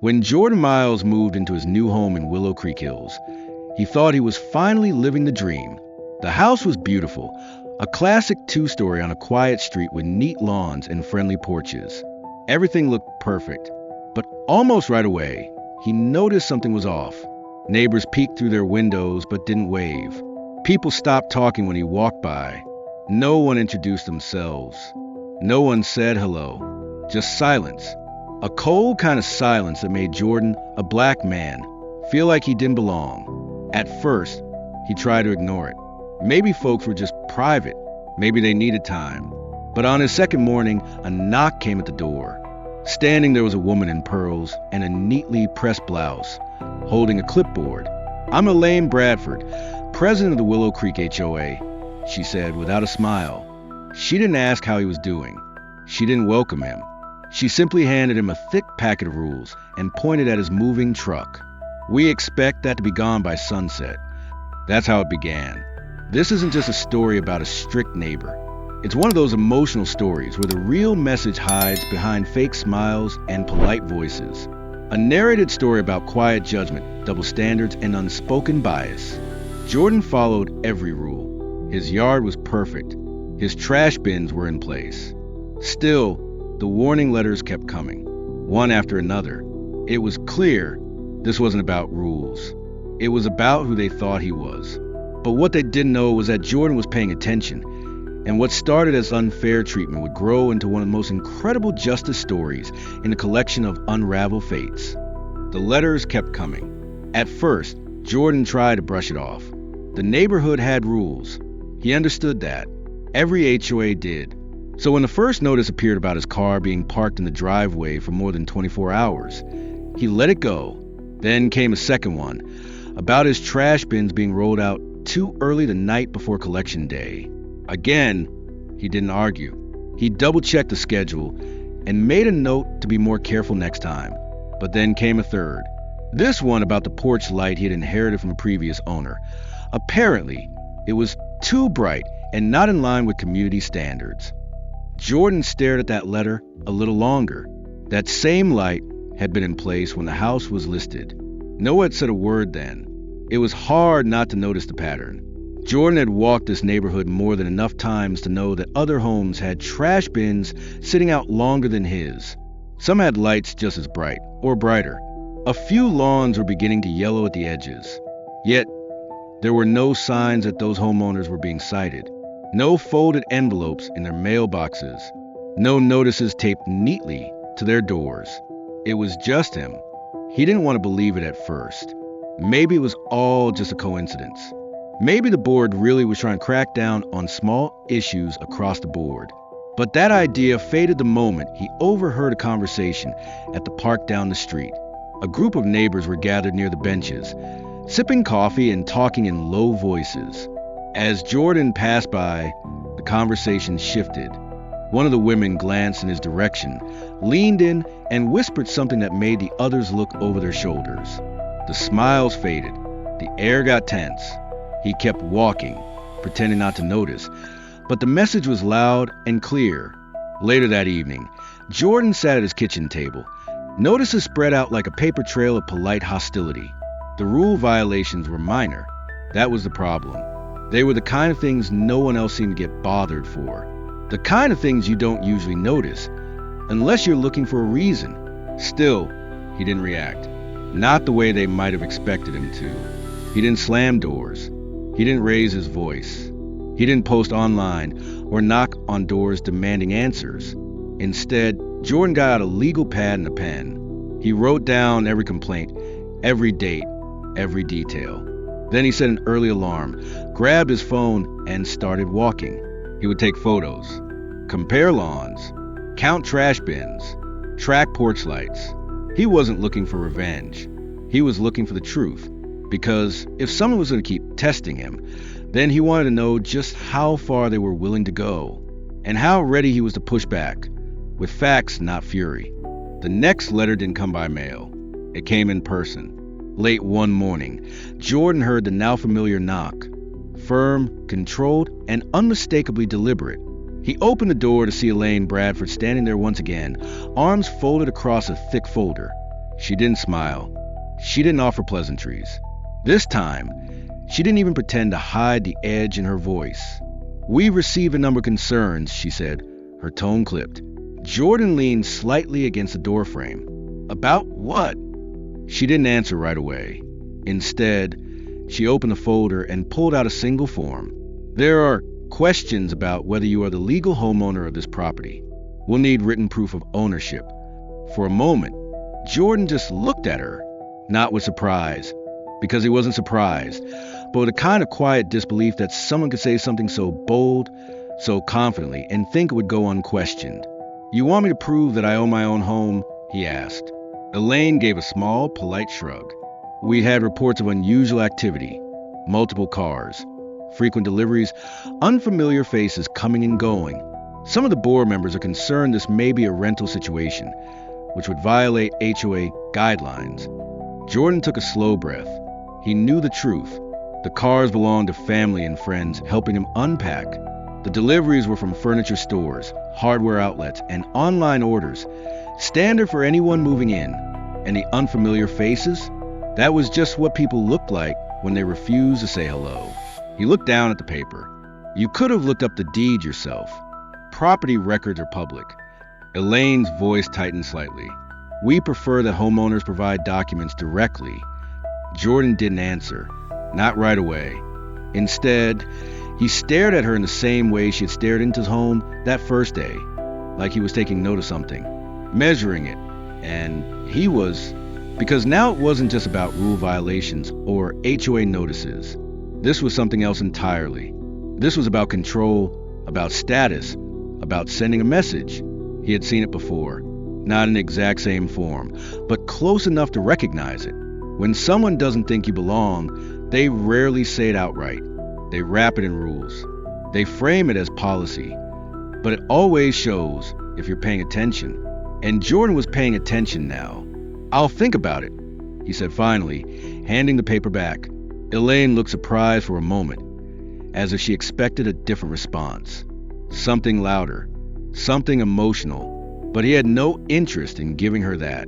When Jordan Miles moved into his new home in Willow Creek Hills, he thought he was finally living the dream. The house was beautiful, a classic two-story on a quiet street with neat lawns and friendly porches. Everything looked perfect, but almost right away, he noticed something was off. Neighbors peeked through their windows but didn't wave. People stopped talking when he walked by. No one introduced themselves. No one said hello. Just silence. A cold kind of silence that made Jordan, a black man, feel like he didn't belong. At first, he tried to ignore it. Maybe folks were just private. Maybe they needed time. But on his second morning, a knock came at the door. Standing there was a woman in pearls and a neatly pressed blouse, holding a clipboard. "I'm Elaine Bradford, president of the Willow Creek HOA," she said without a smile. She didn't ask how he was doing. She didn't welcome him. She simply handed him a thick packet of rules and pointed at his moving truck. "We expect that to be gone by sunset." That's how it began. This isn't just a story about a strict neighbor. It's one of those emotional stories where the real message hides behind fake smiles and polite voices. A narrated story about quiet judgment, double standards, and unspoken bias. Jordan followed every rule. His yard was perfect. His trash bins were in place. Still, the warning letters kept coming, one after another. It was clear this wasn't about rules. It was about who they thought he was. But what they didn't know was that Jordan was paying attention, and what started as unfair treatment would grow into one of the most incredible justice stories in a collection of Unraveled Fates. The letters kept coming. At first, Jordan tried to brush it off. The neighborhood had rules. He understood that. Every HOA did. So when the first notice appeared about his car being parked in the driveway for more than 24 hours, he let it go. Then came a second one, about his trash bins being rolled out too early the night before collection day. Again, he didn't argue. He double-checked the schedule and made a note to be more careful next time. But then came a third. This one about the porch light he had inherited from a previous owner. Apparently, it was too bright and not in line with community standards. Jordan stared at that letter a little longer. That same light had been in place when the house was listed. No one had said a word then. It was hard not to notice the pattern. Jordan had walked this neighborhood more than enough times to know that other homes had trash bins sitting out longer than his. Some had lights just as bright, or brighter. A few lawns were beginning to yellow at the edges. Yet, there were no signs that those homeowners were being cited. No folded envelopes in their mailboxes. No notices taped neatly to their doors. It was just him. He didn't want to believe it at first. Maybe it was all just a coincidence. Maybe the board really was trying to crack down on small issues across the board. But that idea faded the moment he overheard a conversation at the park down the street. A group of neighbors were gathered near the benches, sipping coffee and talking in low voices. As Jordan passed by, the conversation shifted. One of the women glanced in his direction, leaned in, and whispered something that made the others look over their shoulders. The smiles faded. The air got tense. He kept walking, pretending not to notice, but the message was loud and clear. Later that evening, Jordan sat at his kitchen table. Notices spread out like a paper trail of polite hostility. The rule violations were minor. That was the problem. They were the kind of things no one else seemed to get bothered for. The kind of things you don't usually notice, unless you're looking for a reason. Still, he didn't react. Not the way they might have expected him to. He didn't slam doors. He didn't raise his voice. He didn't post online or knock on doors demanding answers. Instead, Jordan got out a legal pad and a pen. He wrote down every complaint, every date, every detail. Then he set an early alarm, grabbed his phone, and started walking. He would take photos, compare lawns, count trash bins, track porch lights. He wasn't looking for revenge. He was looking for the truth. Because if someone was going to keep testing him, then he wanted to know just how far they were willing to go, and how ready he was to push back, with facts, not fury. The next letter didn't come by mail. It came in person. Late one morning, Jordan heard the now familiar knock. Firm, controlled, and unmistakably deliberate. He opened the door to see Elaine Bradford standing there once again, arms folded across a thick folder. She didn't smile. She didn't offer pleasantries. This time, she didn't even pretend to hide the edge in her voice. "We receive a number of concerns," she said, her tone clipped. Jordan leaned slightly against the doorframe. "About what?" She didn't answer right away. Instead, she opened the folder and pulled out a single form. "There are questions about whether you are the legal homeowner of this property. We'll need written proof of ownership." For a moment, Jordan just looked at her, not with surprise, because he wasn't surprised, but with a kind of quiet disbelief that someone could say something so bold, so confidently, and think it would go unquestioned. "You want me to prove that I own my own home?" he asked. Elaine gave a small, polite shrug. "We had reports of unusual activity, multiple cars, frequent deliveries, unfamiliar faces coming and going. Some of the board members are concerned this may be a rental situation, which would violate HOA guidelines." Jordan took a slow breath. He knew the truth. The cars belonged to family and friends helping him unpack. The deliveries were from furniture stores, hardware outlets, and online orders, standard for anyone moving in. And the unfamiliar faces? That was just what people looked like when they refused to say hello. He looked down at the paper. "You could have looked up the deed yourself. Property records are public." Elaine's voice tightened slightly. "We prefer that homeowners provide documents directly." Jordan didn't answer, not right away. Instead, he stared at her in the same way she had stared into his home that first day, like he was taking note of something, measuring it. And he was, because now it wasn't just about rule violations or HOA notices. This was something else entirely. This was about control, about status, about sending a message. He had seen it before, not in the exact same form, but close enough to recognize it. When someone doesn't think you belong, they rarely say it outright. They wrap it in rules. They frame it as policy. But it always shows if you're paying attention. And Jordan was paying attention now. "I'll think about it," he said finally, handing the paper back. Elaine looked surprised for a moment, as if she expected a different response. Something louder, something emotional, but he had no interest in giving her that.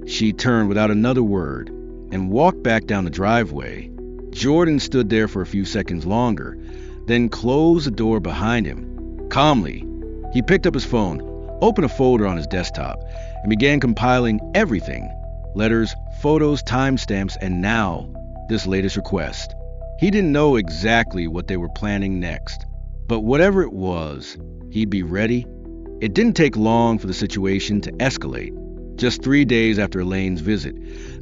She turned without another word and walked back down the driveway. Jordan stood there for a few seconds longer, then closed the door behind him. Calmly, he picked up his phone, opened a folder on his desktop, and began compiling everything: letters, photos, timestamps, and now, this latest request. He didn't know exactly what they were planning next, but whatever it was, he'd be ready. It didn't take long for the situation to escalate. Just 3 days after Elaine's visit,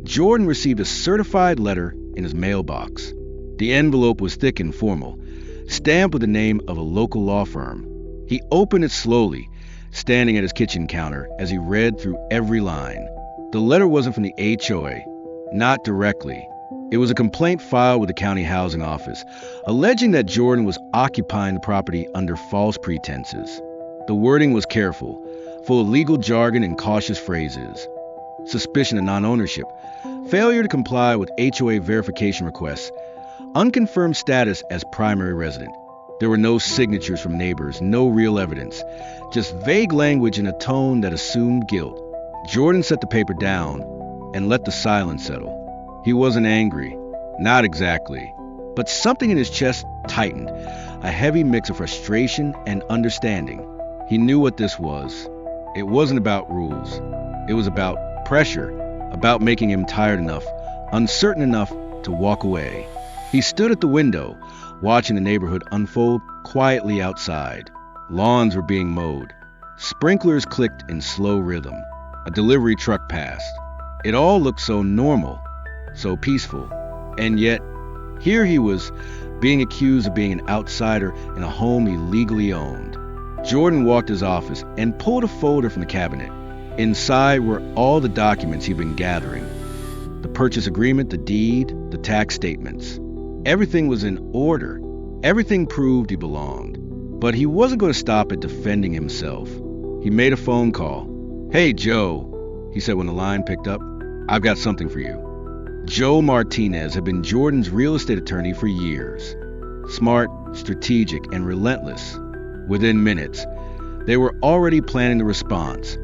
Jordan received a certified letter in his mailbox. The envelope was thick and formal, stamped with the name of a local law firm. He opened it slowly, standing at his kitchen counter as he read through every line. The letter wasn't from the HOA, not directly. It was a complaint filed with the county housing office, alleging that Jordan was occupying the property under false pretenses. The wording was careful, full of legal jargon and cautious phrases. Suspicion of non-ownership, failure to comply with HOA verification requests, unconfirmed status as primary resident. There were no signatures from neighbors, no real evidence, just vague language in a tone that assumed guilt. Jordan set the paper down and let the silence settle. He wasn't angry, not exactly, but something in his chest tightened, a heavy mix of frustration and understanding. He knew what this was. It wasn't about rules. It was about pressure, about making him tired enough, uncertain enough to walk away. He stood at the window, watching the neighborhood unfold quietly outside. Lawns were being mowed. Sprinklers clicked in slow rhythm. A delivery truck passed. It all looked so normal, so peaceful. And yet, here he was, being accused of being an outsider in a home he legally owned. Jordan walked his office and pulled a folder from the cabinet. Inside were all the documents he'd been gathering. The purchase agreement, the deed, the tax statements. Everything was in order. Everything proved he belonged. But he wasn't going to stop at defending himself. He made a phone call. "Hey, Joe," he said when the line picked up. "I've got something for you." Joe Martinez had been Jordan's real estate attorney for years. Smart, strategic, and relentless. Within minutes, they were already planning the response.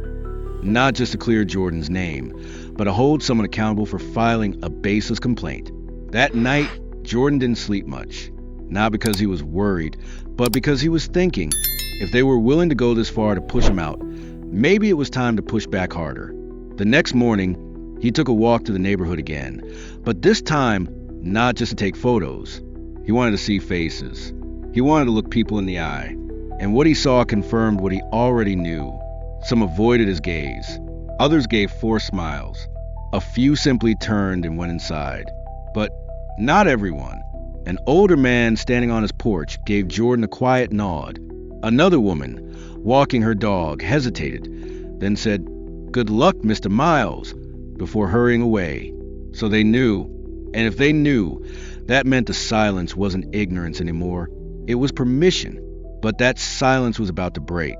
Not just to clear Jordan's name, but to hold someone accountable for filing a baseless complaint. That night, Jordan didn't sleep much. Not because he was worried, but because he was thinking, if they were willing to go this far to push him out, maybe it was time to push back harder. The next morning, he took a walk to the neighborhood again, but this time, not just to take photos. He wanted to see faces. He wanted to look people in the eye. And what he saw confirmed what he already knew. Some avoided his gaze. Others gave forced smiles. A few simply turned and went inside. But not everyone. An older man standing on his porch gave Jordan a quiet nod. Another woman, walking her dog, hesitated, then said, "Good luck, Mr. Miles," before hurrying away. So they knew, and if they knew, that meant the silence wasn't ignorance anymore. It was permission. But that silence was about to break,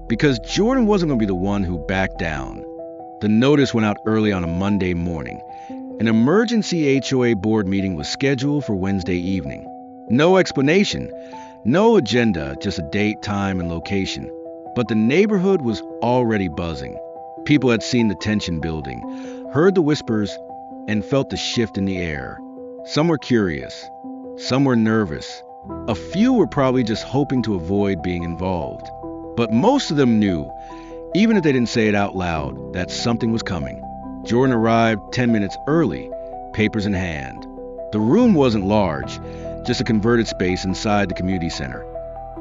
because Jordan wasn't going to be the one who backed down. The notice went out early on a Monday morning. An emergency HOA board meeting was scheduled for Wednesday evening. No explanation, no agenda, just a date, time, and location. But the neighborhood was already buzzing. People had seen the tension building, heard the whispers, and felt the shift in the air. Some were curious, some were nervous. A few were probably just hoping to avoid being involved. But most of them knew, even if they didn't say it out loud, that something was coming. Jordan arrived 10 minutes early, papers in hand. The room wasn't large, just a converted space inside the community center,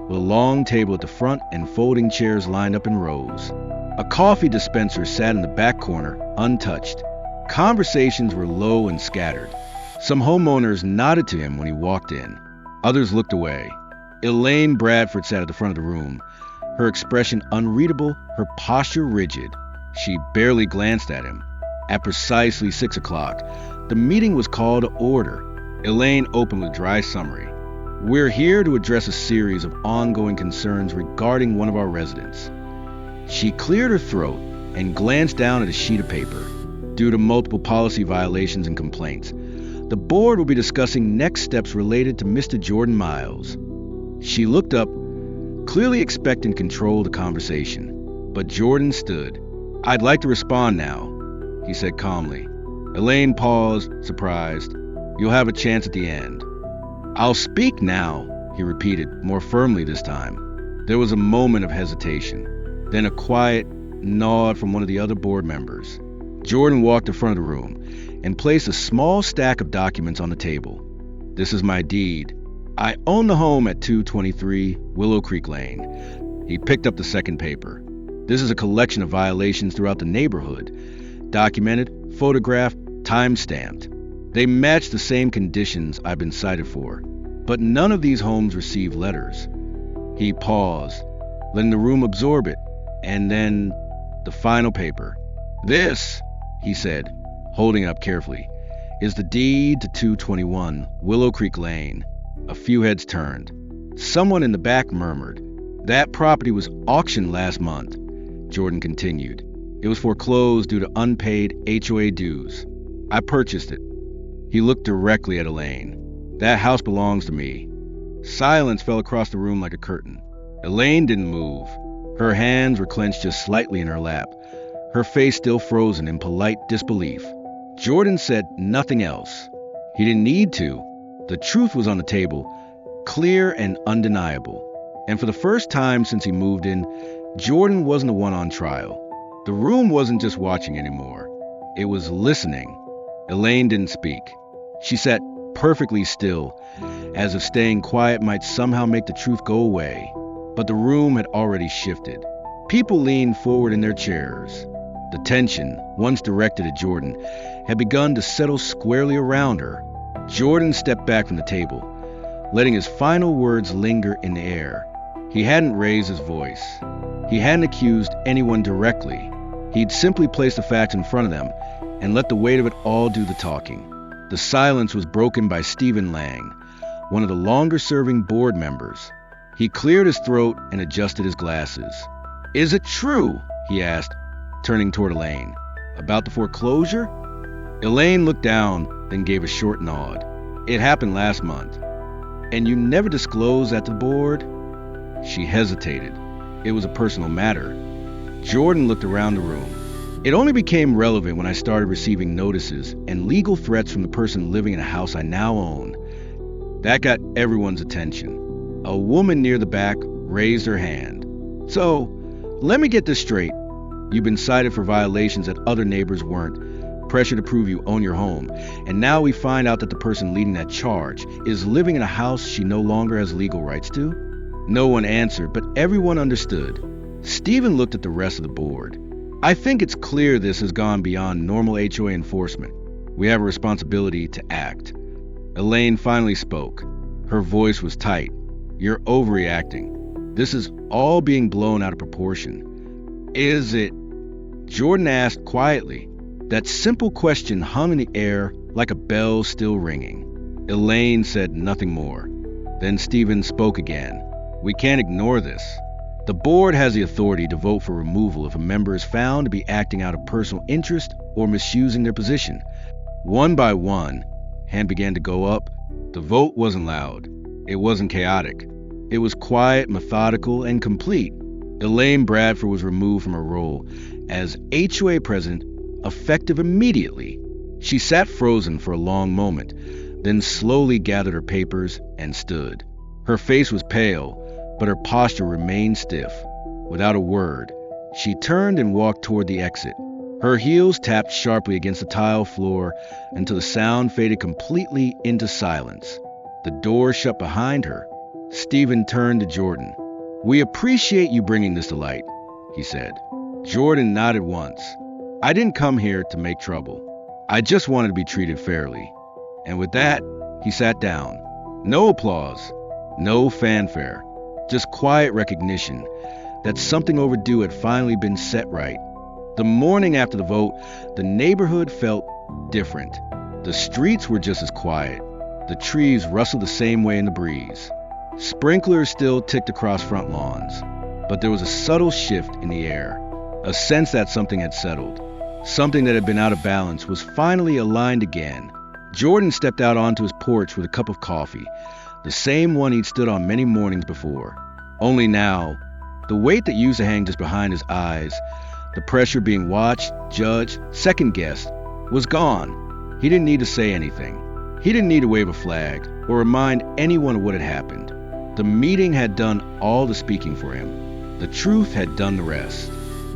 with a long table at the front and folding chairs lined up in rows. A coffee dispenser sat in the back corner, untouched. Conversations were low and scattered. Some homeowners nodded to him when he walked in. Others looked away. Elaine Bradford sat at the front of the room, her expression unreadable, her posture rigid. She barely glanced at him. At precisely 6 o'clock, the meeting was called to order. Elaine opened with a dry summary. "We're here to address a series of ongoing concerns regarding one of our residents." She cleared her throat and glanced down at a sheet of paper. Due to multiple policy violations and complaints, the board will be discussing next steps related to Mr. Jordan Miles. She looked up, clearly expecting to control the conversation. But Jordan stood. "I'd like to respond now," he said calmly. Elaine paused, surprised. "You'll have a chance at the end." "I'll speak now," he repeated, more firmly this time. There was a moment of hesitation, then a quiet nod from one of the other board members. Jordan walked to the front of the room and placed a small stack of documents on the table. "This is my deed. I own the home at 223 Willow Creek Lane." He picked up the second paper. "This is a collection of violations throughout the neighborhood, documented, photographed, time-stamped. They match the same conditions I've been cited for, but none of these homes receive letters." He paused, letting the room absorb it, and then the final paper. "This," he said, holding it up carefully, "is the deed to 221 Willow Creek Lane." A few heads turned. Someone in the back murmured, "That property was auctioned last month." Jordan continued, "It was foreclosed due to unpaid HOA dues. I purchased it." He looked directly at Elaine. "That house belongs to me." Silence fell across the room like a curtain. Elaine didn't move. Her hands were clenched just slightly in her lap, her face still frozen in polite disbelief. Jordan said nothing else. He didn't need to. The truth was on the table, clear and undeniable. And for the first time since he moved in, Jordan wasn't the one on trial. The room wasn't just watching anymore. It was listening. Elaine didn't speak. She sat perfectly still, as if staying quiet might somehow make the truth go away. But the room had already shifted. People leaned forward in their chairs. The tension, once directed at Jordan, had begun to settle squarely around her. Jordan stepped back from the table, letting his final words linger in the air. He hadn't raised his voice. He hadn't accused anyone directly. He'd simply placed the facts in front of them and let the weight of it all do the talking. The silence was broken by Stephen Lang, one of the longer-serving board members. He cleared his throat and adjusted his glasses. "Is it true?" he asked, turning toward Elaine. "About the foreclosure?" Elaine looked down, then gave a short nod. "It happened last month." "And you never disclosed that to the board?" She hesitated. It was a personal matter. Jordan looked around the room. It only became relevant when I started receiving notices and legal threats from the person living in a house I now own. That got everyone's attention. A woman near the back raised her hand. So, let me get this straight. You've been cited for violations that other neighbors weren't, pressure to prove you own your home, and now we find out that the person leading that charge is living in a house she no longer has legal rights to? No one answered, but everyone understood. Stephen looked at the rest of the board. I think it's clear this has gone beyond normal HOA enforcement. We have a responsibility to act. Elaine finally spoke. Her voice was tight. You're overreacting. This is all being blown out of proportion. Is it? Jordan asked quietly. That simple question hung in the air like a bell still ringing. Elaine said nothing more. Then Stephen spoke again. We can't ignore this. The board has the authority to vote for removal if a member is found to be acting out of personal interest or misusing their position. One by one, hand began to go up. The vote wasn't loud. It wasn't chaotic. It was quiet, methodical, and complete. Elaine Bradford was removed from her role as HOA president, effective immediately. She sat frozen for a long moment, then slowly gathered her papers and stood. Her face was pale, but her posture remained stiff. Without a word, she turned and walked toward the exit. Her heels tapped sharply against the tile floor until the sound faded completely into silence. The door shut behind her. Stephen turned to Jordan. We appreciate you bringing this to light, he said. Jordan nodded once. I didn't come here to make trouble. I just wanted to be treated fairly. And with that, he sat down. No applause, no fanfare, just quiet recognition that something overdue had finally been set right. The morning after the vote, the neighborhood felt different. The streets were just as quiet. The trees rustled the same way in the breeze. Sprinklers still ticked across front lawns, but there was a subtle shift in the air, a sense that something had settled. Something that had been out of balance was finally aligned again. Jordan stepped out onto his porch with a cup of coffee, the same one he'd stood on many mornings before. Only now, the weight that used to hang just behind his eyes, the pressure being watched, judged, second-guessed, was gone. He didn't need to say anything. He didn't need to wave a flag or remind anyone of what had happened. The meeting had done all the speaking for him. The truth had done the rest.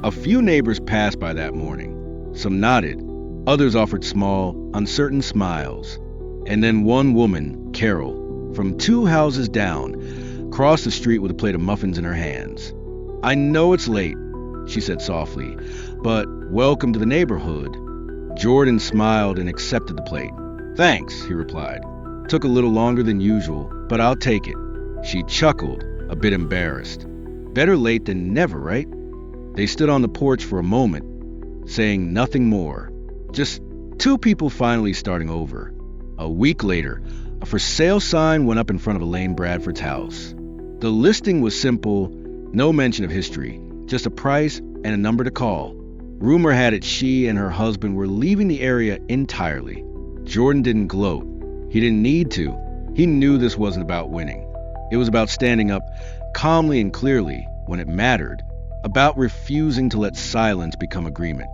A few neighbors passed by that morning. Some nodded. Others offered small, uncertain smiles. And then one woman, Carol, from 2 houses down, crossed the street with a plate of muffins in her hands. I know it's late, she said softly, but welcome to the neighborhood. Jordan smiled and accepted the plate. Thanks, he replied. Took a little longer than usual, but I'll take it. She chuckled, a bit embarrassed. Better late than never, right? They stood on the porch for a moment, saying nothing more. Just 2 people finally starting over. A week later, a for sale sign went up in front of Elaine Bradford's house. The listing was simple, no mention of history, just a price and a number to call. Rumor had it she and her husband were leaving the area entirely. Jordan didn't gloat. He didn't need to. He knew this wasn't about winning. It was about standing up calmly and clearly when it mattered, about refusing to let silence become agreement,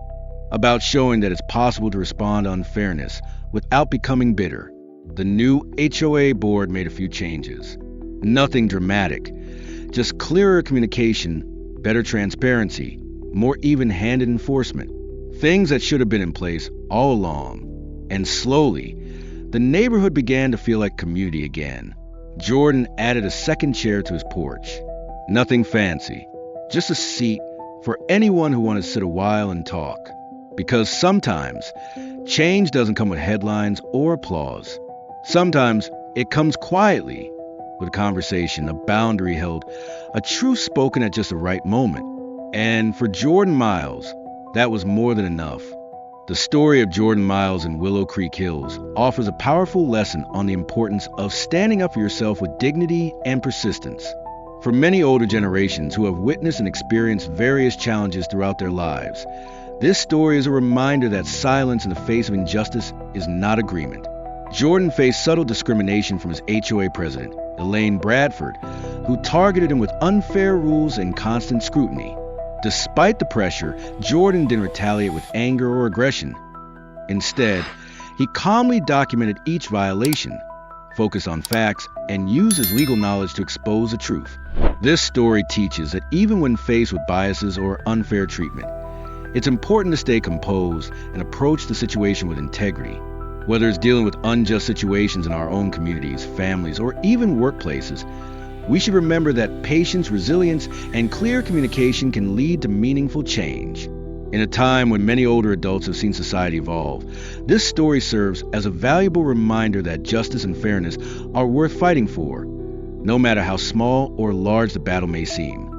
about showing that it's possible to respond to unfairness without becoming bitter. The new HOA board made a few changes. Nothing dramatic, just clearer communication, better transparency, more even-handed enforcement, things that should have been in place all along. And slowly, the neighborhood began to feel like community again. Jordan added a second chair to his porch. Nothing fancy, just a seat for anyone who wanted to sit a while and talk. Because sometimes, change doesn't come with headlines or applause. Sometimes it comes quietly, with a conversation, a boundary held, a truth spoken at just the right moment. And for Jordan Miles, that was more than enough. The story of Jordan Miles in Willow Creek Hills offers a powerful lesson on the importance of standing up for yourself with dignity and persistence. For many older generations who have witnessed and experienced various challenges throughout their lives, this story is a reminder that silence in the face of injustice is not agreement. Jordan faced subtle discrimination from his HOA president, Elaine Bradford, who targeted him with unfair rules and constant scrutiny. Despite the pressure, Jordan didn't retaliate with anger or aggression. Instead, he calmly documented each violation, focused on facts, and used his legal knowledge to expose the truth. This story teaches that even when faced with biases or unfair treatment, it's important to stay composed and approach the situation with integrity. Whether it's dealing with unjust situations in our own communities, families, or even workplaces, we should remember that patience, resilience, and clear communication can lead to meaningful change. In a time when many older adults have seen society evolve, this story serves as a valuable reminder that justice and fairness are worth fighting for, no matter how small or large the battle may seem.